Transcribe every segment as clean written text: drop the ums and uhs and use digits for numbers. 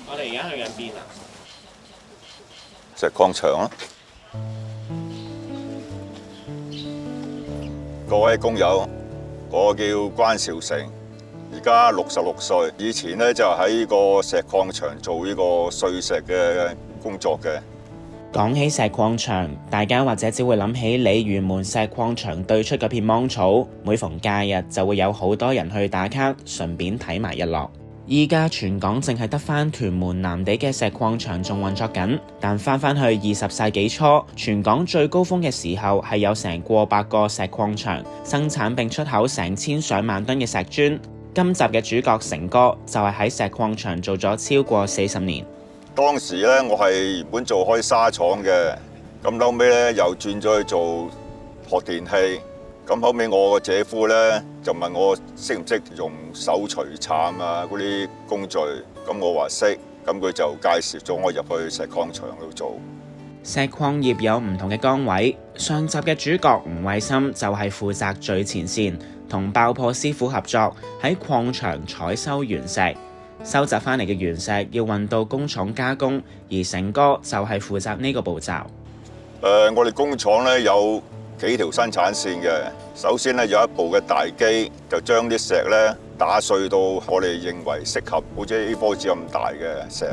我哋而家去緊邊啊？石礦場咯。各位工友，我叫關兆成，而家66歲。以前咧就喺個石礦場做呢個碎石嘅工作嘅。講起石礦場，大家或者只會諗起鯉魚門石礦場對出嗰片芒草，每逢假日就會有好多人去打卡，順便睇埋日落。依家全港淨係得返屯門藍地嘅石礦場仲運作緊，但返去20世紀初，全港最高峰嘅時候係有成過百個石礦場生產並出口成千上萬噸嘅石磚。今集嘅主角成哥就係喺石礦場做咗超過40年。當時咧，我係原本做開紗廠嘅，咁後尾咧又轉咗去做學電器。咁後尾我個姐夫咧就問我識唔識用手錘鏟啊嗰啲工序，咁我話識，咁佢就介紹咗我入去石礦場度做。石礦業有唔同嘅崗位，上集嘅主角吳衛森就係負責最前線，同爆破師傅合作喺礦場採收原石，收集返嚟嘅原石要運到工廠加工，而成哥就係負責呢個步驟。我哋工廠咧有幾條生產線嘅。首先咧有一部嘅大機，就將啲石咧打碎到我哋認為適合，好似 A4 紙咁大嘅石，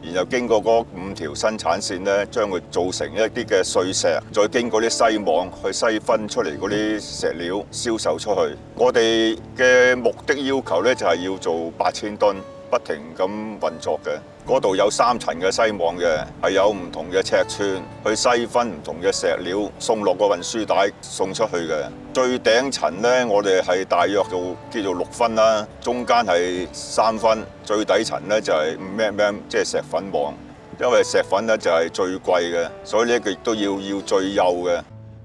然後經過嗰5條生產線咧，將佢做成一啲嘅碎石，再經過啲篩網去篩分出嚟嗰啲石料，銷售出去。我哋嘅目的要求咧就係要做8000噸。不停咁運作嘅，嗰度有3層嘅篩網嘅，係有唔同嘅尺寸去篩分唔同嘅石料，送落個運輸帶送出去嘅。最頂層呢，我哋係大約叫做6分啦，中間係3分，最底層呢就係5mm，即係石粉網。因為石粉呢就係最貴嘅，所以呢亦都要最幼嘅。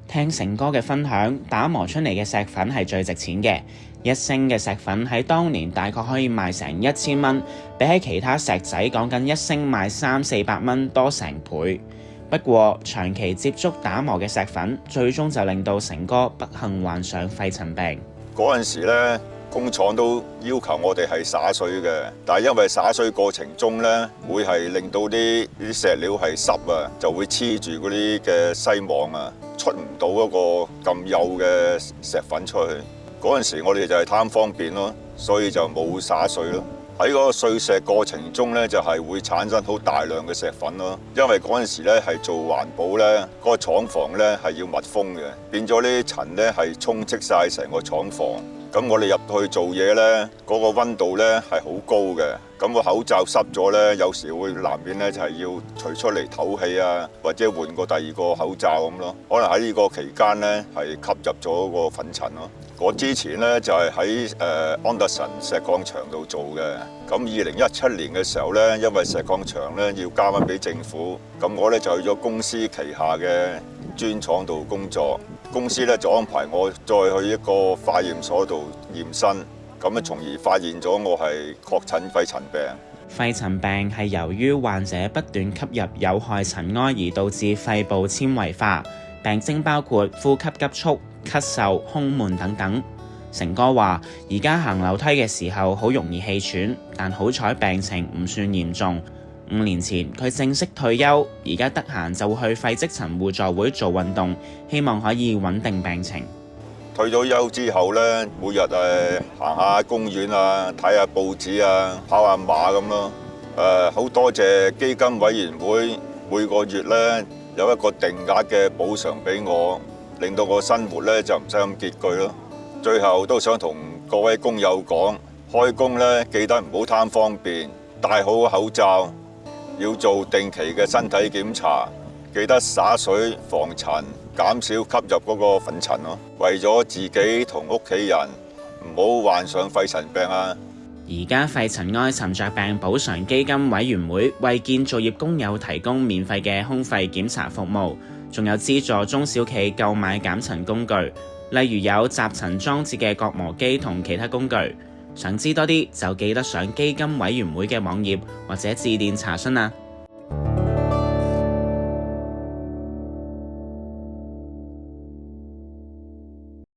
聽成哥嘅分享，打磨出嚟嘅石粉係最值錢嘅。1升嘅石粉喺當年大概可以賣成1000蚊，比起其他石仔講緊1升賣300-400蚊多成倍。不過長期接觸打磨嘅石粉，最終就令到成哥不幸患上肺塵病。嗰陣時咧，工廠都要求我哋係灑水嘅，但係因為灑水過程中咧，會係令到啲石料係濕啊，就會黐住嗰啲嘅篩網啊，出唔到嗰個咁幼嘅石粉出去。嗰陣時我哋就係貪方便咯，所以就冇灑水咯。喺嗰個碎石過程中咧，就係會產生好大量嘅石粉咯。因為嗰陣時咧係做環保咧，嗰個廠房咧係要密封嘅，變咗呢啲塵咧係充斥晒成個廠房。咁我哋入去做嘢咧，嗰個溫度咧係好高嘅。咁個口罩濕咗咧，有時會難免咧就係要除出嚟透氣啊，或者換個第2個口罩咁咯。可能喺呢個期間咧係吸入咗個粉塵咯。我之前咧就係喺安德臣石礦場度做嘅。咁2017年嘅時候咧，因為石礦場咧要交翻俾政府，咁我咧就去咗公司旗下嘅磚廠度工作。公司咧就安排我再去一個化驗所度驗身，咁咧從而發現咗我係確診肺塵病。肺塵病係由於患者不斷吸入有害塵埃而導致肺部纖維化，病徵包括呼吸急促、咳嗽、胸悶等等。成哥話：而家行樓梯嘅時候好容易氣喘，但好彩病情唔算嚴重。5年前佢正式退休，而家得閒就會去肺積塵互助會做運動，希望可以穩定病情。退咗休之後咧，每日行下公園啊，睇下報紙啊，跑下馬咁咯。好多謝基金委員會每個月咧有一個定額嘅補償俾我，令到我生活咧就唔使咁拮據咯。最後都想同各位工友講，開工咧記得唔好貪方便，戴好口罩，要做定期嘅身體檢查，記得灑水防塵，減少吸入嗰個粉塵咯。為咗自己同屋企人唔好患上肺塵病啊！而家肺塵埃沉着病補償基金委員會為建造業工友提供免費嘅胸肺檢查服務，仲有資助中小企購買減塵工具，例如有集塵裝置嘅割磨機同其他工具。想知多啲就記得上基金委員會嘅網頁或者致電查詢啦。